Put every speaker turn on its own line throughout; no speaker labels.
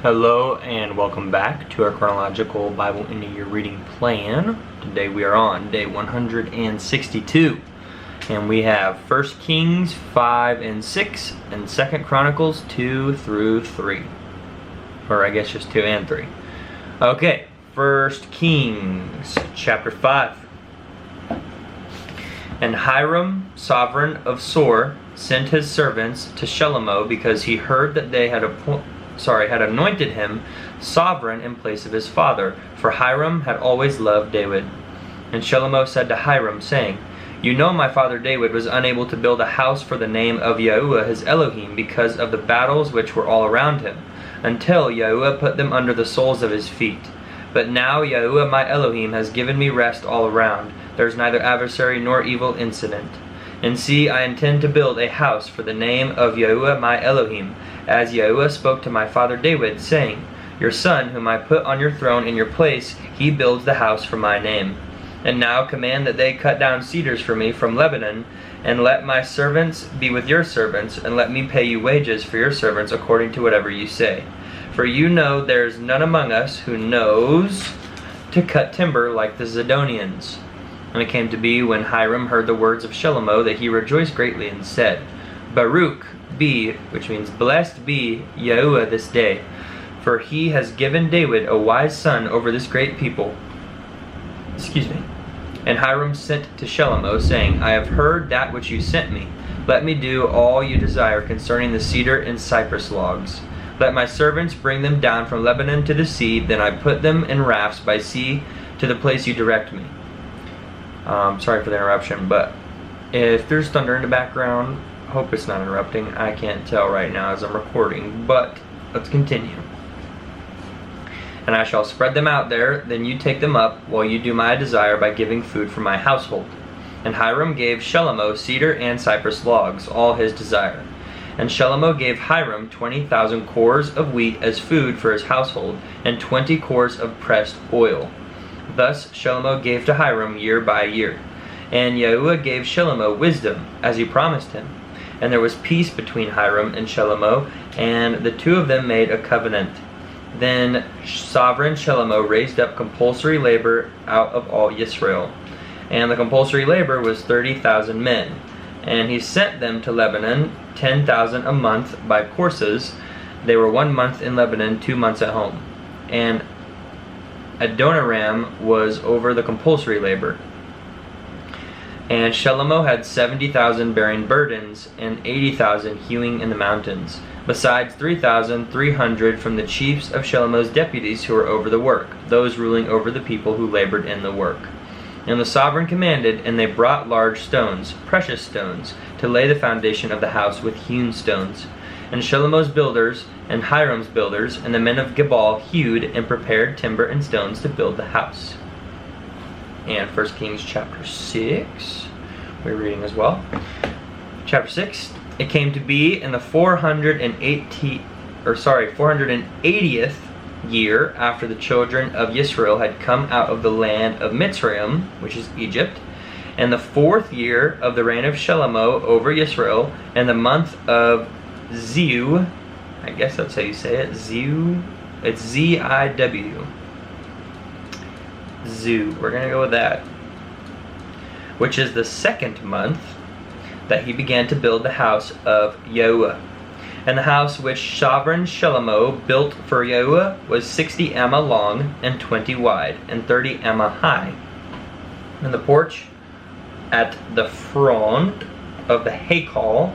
Hello and welcome back to our Chronological Bible in a Year reading plan. Today we are on day 162 and we have 1 Kings 5 and 6 and 2 Chronicles 2 through 3. Or I guess just 2 and 3. Okay, 1 Kings chapter 5. And Hiram, sovereign of Sor, sent his servants to Shelomoh because he heard that they had anointed him sovereign in place of his father, for Hiram had always loved David. And Shelomoh said to Hiram, saying, You know my father David was unable to build a house for the name of Yahuwah his Elohim because of the battles which were all around him, until Yahuwah put them under the soles of his feet. But now Yahuwah my Elohim has given me rest all around. There is neither adversary nor evil incident. And see, I intend to build a house for the name of Yahuwah my Elohim, as Yahuwah spoke to my father David, saying, Your son, whom I put on your throne in your place, he builds the house for my name. And now command that they cut down cedars for me from Lebanon, and let my servants be with your servants, and let me pay you wages for your servants according to whatever you say. For you know there is none among us who knows to cut timber like the Zidonians. And it came to be, when Hiram heard the words of Shelomoh, that he rejoiced greatly and said, Baruch be, which means blessed be, Yahuwah this day, for he has given David a wise son over this great people. And Hiram sent to Shelomoh, saying, I have heard that which you sent me. Let me do all you desire concerning the cedar and cypress logs. Let my servants bring them down from Lebanon to the sea, then I put them in rafts by sea to the place you direct me. Sorry for the interruption, but if there's thunder in the background, hope it's not interrupting. I can't tell right now as I'm recording, but let's continue. And I shall spread them out there, then you take them up, while you do my desire by giving food for my household. And Hiram gave Shelomoh cedar and cypress logs, all his desire. And Shelomoh gave Hiram 20,000 cores of wheat as food for his household, and 20 cores of pressed oil. Thus Shelomoh gave to Hiram year by year. And Yahuwah gave Shelomoh wisdom, as he promised him. And there was peace between Hiram and Shelomoh, and the two of them made a covenant. Then sovereign Shelomoh raised up compulsory labor out of all Israel. And the compulsory labor was 30,000 men. And he sent them to Lebanon, 10,000 a month by courses. They were 1 month in Lebanon, 2 months at home. And Adoniram was over the compulsory labor. And Shelomoh had 70,000 bearing burdens, and 80,000 hewing in the mountains, besides 3,300 from the chiefs of Shelomoh's deputies who were over the work, those ruling over the people who labored in the work. And the sovereign commanded, and they brought large stones, precious stones, to lay the foundation of the house with hewn stones. And Shelomoh's builders, and Hiram's builders, and the men of Gebal hewed and prepared timber and stones to build the house. And 1 Kings chapter 6, we're reading as well. Chapter 6, it came to be in the 480th year after the children of Israel had come out of the land of Mitzrayim, which is Egypt, and the 4th year of the reign of Shelomoh over Israel, and the month of Ziu, I guess that's how you say it, Ziu, it's Z-I-W. Ziu, we're going to go with that. Which is the 2nd month that he began to build the house of Yahuwah. And the house which sovereign Shelomoh built for Yahuwah was 60 amma long, and 20 wide, and 30 amma high. And the porch at the front of the Hakal,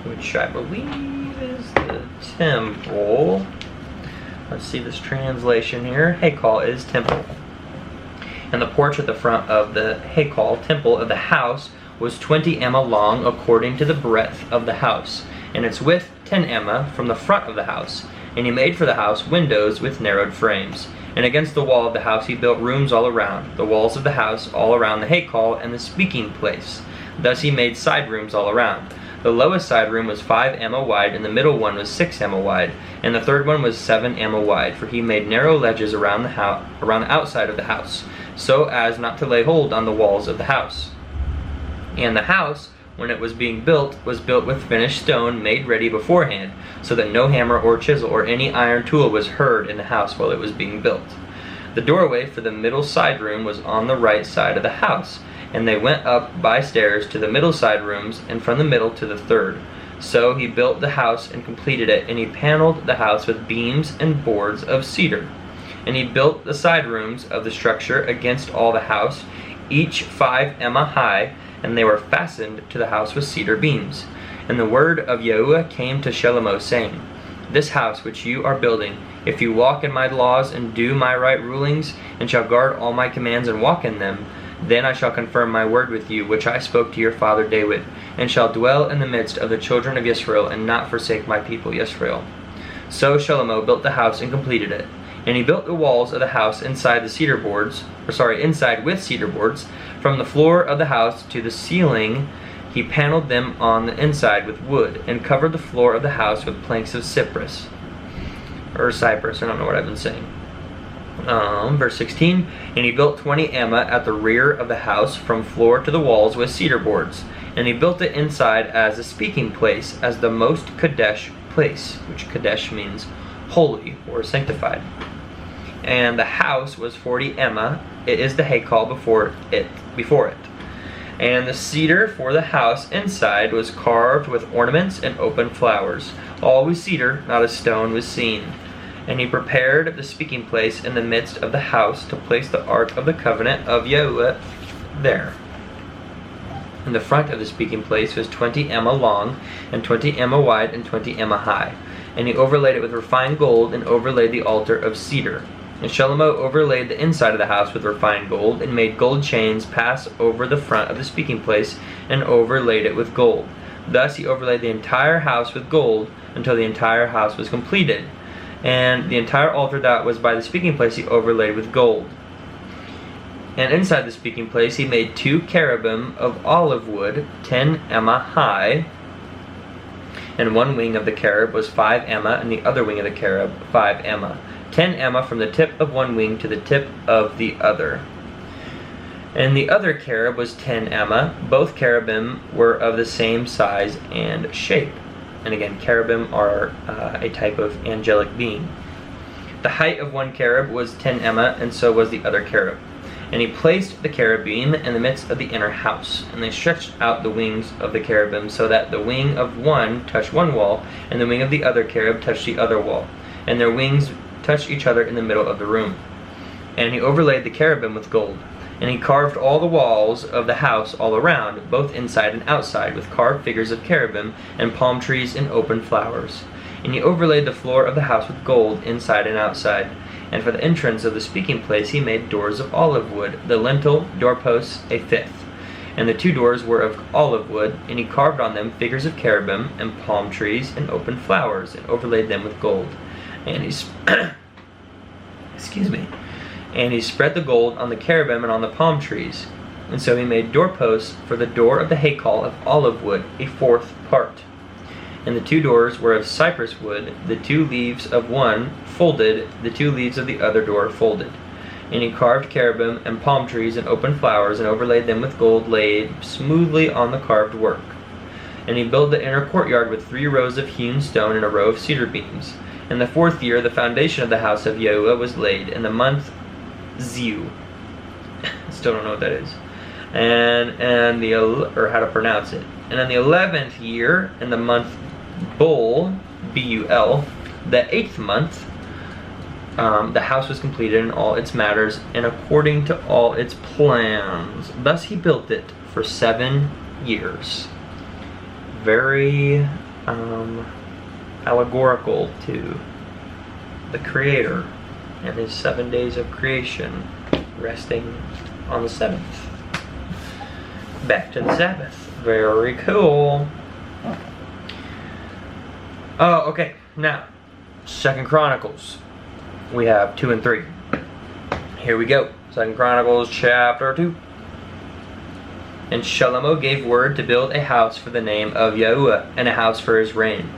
which I believe is the temple. Let's see this translation here. Hakal is temple. And the porch at the front of the Hakal, temple of the house, was 20 amma long according to the breadth of the house, and its width 10 amma from the front of the house. And he made for the house windows with narrowed frames. And against the wall of the house he built rooms all around, the walls of the house all around the Hakal and the speaking place. Thus he made side rooms all around. The lowest side room was 5 amma wide, and the middle one was 6 amma wide, and the third one was 7 amma wide, for he made narrow ledges around the outside of the house, so as not to lay hold on the walls of the house. And the house when it was being built, was built with finished stone made ready beforehand, so that no hammer or chisel or any iron tool was heard in the house while it was being built. The doorway for the middle side room was on the right side of the house, and they went up by stairs to the middle side rooms, and from the middle to the third. So he built the house and completed it, and he paneled the house with beams and boards of cedar. And he built the side rooms of the structure against all the house, each 5 ema high, and they were fastened to the house with cedar beams. And the word of Yahuwah came to Shlomo, saying, This house which you are building, if you walk in my laws and do my right rulings, and shall guard all my commands and walk in them, then I shall confirm my word with you, which I spoke to your father David, and shall dwell in the midst of the children of Israel, and not forsake my people Israel. So Shlomo built the house and completed it. And he built the walls of the house inside with cedar boards, from the floor of the house to the ceiling. He paneled them on the inside with wood, and covered the floor of the house with planks of cypress. Or cypress, I don't know what I've been saying. Verse 16, and he built 20 ema at the rear of the house, from floor to the walls with cedar boards. And he built it inside as a speaking place, as the most Kadesh place, which Kadesh means holy or sanctified. And the house was 40 ema. It is the Hakal before it. And the cedar for the house inside was carved with ornaments and open flowers. All with cedar, not a stone was seen. And he prepared the speaking place in the midst of the house to place the ark of the covenant of Yahuwah there. And the front of the speaking place was 20 ema long, and 20 ema wide, and 20 ema high. And he overlaid it with refined gold, and overlaid the altar of cedar. And Shlomo overlaid the inside of the house with refined gold, and made gold chains pass over the front of the speaking place, and overlaid it with gold. Thus he overlaid the entire house with gold, until the entire house was completed. And the entire altar that was by the speaking place he overlaid with gold. And inside the speaking place he made 2 cherubim of olive wood, 10 ema high. And one wing of the cherub was 5 ema, and the other wing of the cherub 5 ema. 10 ema from the tip of one wing to the tip of the other. And the other cherub was 10 ema. Both cherubim were of the same size and shape. And again, cherubim are a type of angelic being. The height of one cherub was 10 ema, and so was the other cherub. And he placed the cherubim in the midst of the inner house. And they stretched out the wings of the cherubim, so that the wing of one touched one wall, and the wing of the other cherub touched the other wall. And their wings touched each other in the middle of the room. And he overlaid the cherubim with gold. And he carved all the walls of the house all around, both inside and outside, with carved figures of cherubim, and palm trees and open flowers. And he overlaid the floor of the house with gold, inside and outside. And for the entrance of the speaking place he made doors of olive wood, the lintel, doorposts, a fifth. And the 2 doors were of olive wood, and he carved on them figures of cherubim, and palm trees, and open flowers, and overlaid them with gold. And he And he spread the gold on the cherubim and on the palm trees. And so he made doorposts for the door of the Hakal of olive wood, a 4th part. And the 2 doors were of cypress wood, the 2 leaves of one folded, the 2 leaves of the other door folded. And he carved cherubim and palm trees and open flowers, and overlaid them with gold laid smoothly on the carved work. And he built the inner courtyard with 3 rows of hewn stone and a row of cedar beams. In the 4th year the foundation of the house of Yahuwah was laid, in the month Ziu. Still don't know what that is. And how to pronounce it. And in the 11th year, in the month Bul, B-U-L, the 8th month, the house was completed in all its matters, and according to all its plans. Thus he built it for 7 years. Very allegorical to the Creator and his 7 days of creation, resting on the 7th. Back to the Sabbath. Very cool. Oh, okay. Now, 2 Chronicles. We have 2 and 3. Here we go. 2 Chronicles chapter 2. And Shlomo gave word to build a house for the name of Yahuwah, and a house for his reign.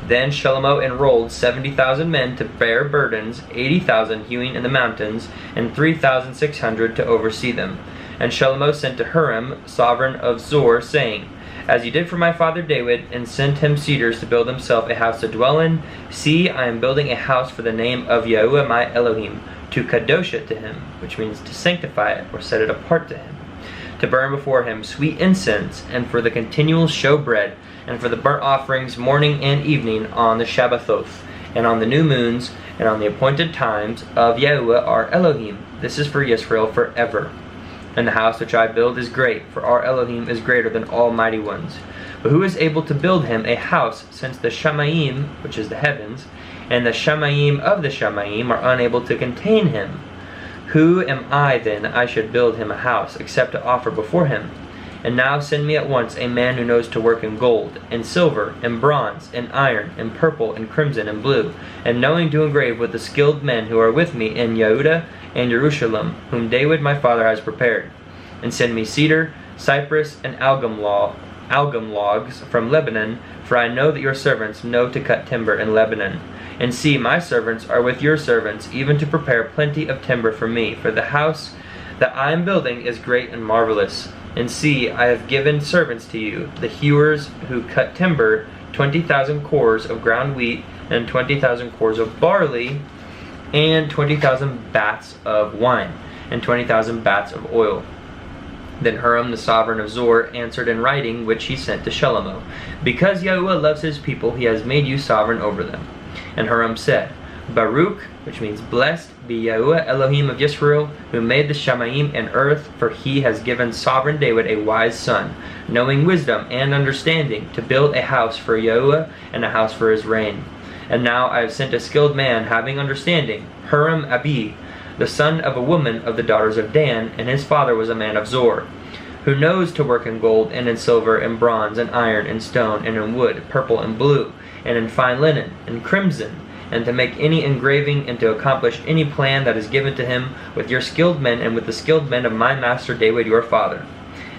Then Shlomo enrolled 70,000 men to bear burdens, 80,000 hewing in the mountains, and 3,600 to oversee them. And Shlomo sent to Huram, sovereign of Zor, saying, As you did for my father David, and sent him cedars to build himself a house to dwell in, see, I am building a house for the name of Yahuwah my Elohim, to kadosh it to him, which means to sanctify it or set it apart to him, to burn before him sweet incense, and for the continual showbread, and for the burnt offerings morning and evening on the Shabbathoth, and on the new moons, and on the appointed times of Yahuwah our Elohim. This is for Yisrael forever. And the house which I build is great, for our Elohim is greater than all mighty ones. But who is able to build him a house, since the Shamayim, which is the heavens, and the Shamayim of the Shamayim are unable to contain him? Who am I then I should build him a house, except to offer before him? And now send me at once a man who knows to work in gold, and silver, and bronze, and iron, and purple, and crimson, and blue, and knowing to engrave with the skilled men who are with me in Yehudah and Jerusalem, whom David my father has prepared. And send me cedar, cypress, and algum logs from Lebanon, for I know that your servants know to cut timber in Lebanon. And see, my servants are with your servants, even to prepare plenty of timber for me, for the house that I am building is great and marvelous. And see, I have given servants to you, the hewers who cut timber, 20,000 cores of ground wheat, and 20,000 cores of barley, and 20,000 bats of wine, and 20,000 bats of oil. Then Huram the sovereign of Zor answered in writing, which he sent to Shelomo, because Yahuwah loves his people, he has made you sovereign over them. And Huram said, Baruch, which means blessed, be Yahuwah Elohim of Yisrael, who made the Shamayim and earth, for he has given sovereign David a wise son, knowing wisdom and understanding, to build a house for Yahuwah and a house for his reign. And now I have sent a skilled man having understanding, Huram Abi, the son of a woman of the daughters of Dan, and his father was a man of Zor, who knows to work in gold, and in silver, and bronze, and iron, and stone, and in wood, purple and blue, and in fine linen, and crimson, and to make any engraving, and to accomplish any plan that is given to him, with your skilled men, and with the skilled men of my master David your father.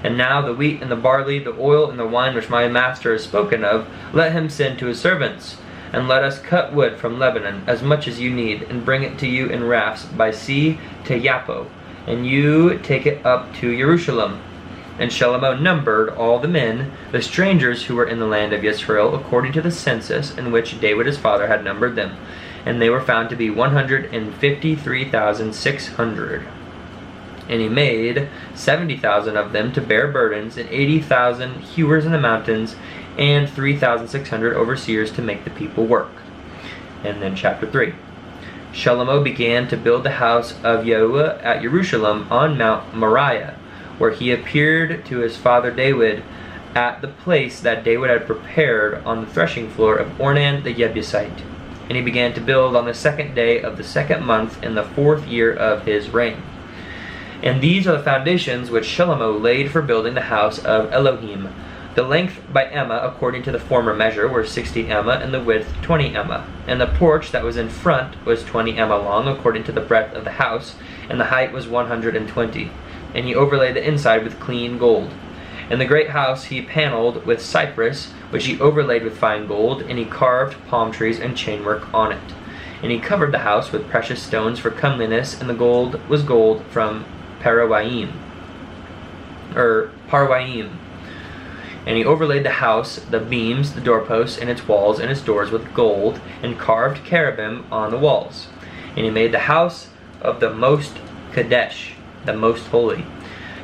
And now the wheat, and the barley, the oil, and the wine which my master has spoken of, let him send to his servants. And let us cut wood from Lebanon, as much as you need, and bring it to you in rafts by sea to Yappo, and you take it up to Jerusalem. And Shelomo numbered all the men, the strangers who were in the land of Israel, according to the census in which David his father had numbered them. And they were found to be 153,600. And he made 70,000 of them to bear burdens, and 80,000 hewers in the mountains, and 3,600 overseers to make the people work. And then chapter 3. Shelomo began to build the house of Yahuwah at Jerusalem on Mount Moriah, where he appeared to his father David at the place that David had prepared on the threshing floor of Ornan the Jebusite. And he began to build on the 2nd day of the 2nd month in the 4th year of his reign. And these are the foundations which Shelomo laid for building the house of Elohim. The length by Emma, according to the former measure, were 60 Emma, and the width 20 Emma. And the porch that was in front was 20 Emma long, according to the breadth of the house, and the height was 120. And he overlaid the inside with clean gold. And the great house he paneled with cypress, which he overlaid with fine gold, and he carved palm trees and chainwork on it. And he covered the house with precious stones for comeliness, and the gold was gold from Parwaim. And he overlaid the house, the beams, the doorposts, and its walls, and its doors with gold, and carved cherubim on the walls. And he made the house of the most Kadesh, the most holy.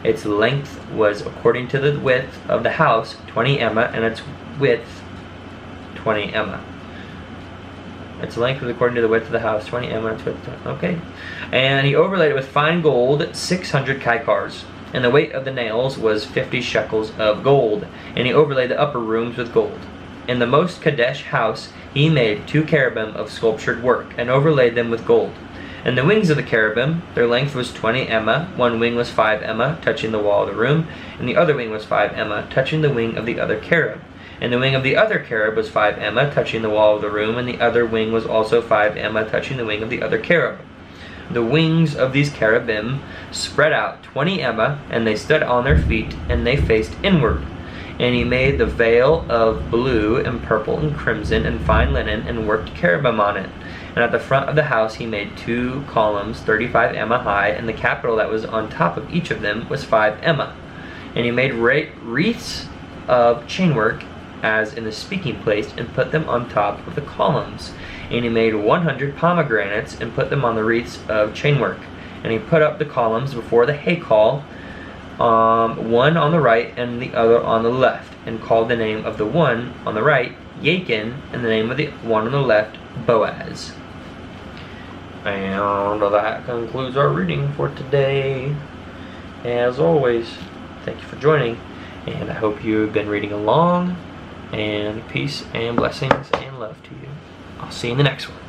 Its length was according to the width of the house, 20 Emma, and its width, 20 Emma. Its length was according to the width of the house, 20 Emma, and its width, okay. And he overlaid it with fine gold, 600 kikars. And the weight of the nails was 50 shekels of gold. And he overlaid the upper rooms with gold. In the most Kadesh house he made 2 cherubim of sculptured work, and overlaid them with gold. And the wings of the cherubim, their length was 20 Emma. One wing was 5 Emma, touching the wall of the room, and the other wing was 5 Emma, touching the wing of the other cherub. And the wing of the other cherub was 5 Emma, touching the wall of the room, and the other wing was also 5 Emma, touching the wing of the other cherub. The wings of these cherubim spread out 20 Emma, and they stood on their feet, and they faced inward. And he made the veil of blue and purple and crimson and fine linen, and worked cherubim on it. And at the front of the house he made 2 columns, 35 Emma high, and the capital that was on top of each of them was 5 Emma. And he made wreaths of chainwork as in the speaking place, and put them on top of the columns. And he made 100 pomegranates and put them on the wreaths of chainwork. And he put up the columns before the haycall, one on the right and the other on the left, and called the name of the one on the right Jachin, and the name of the one on the left Boaz. And that concludes our reading for today. As always, thank you for joining, and I hope you've been reading along, and peace and blessings and love to you. I'll see you in the next one.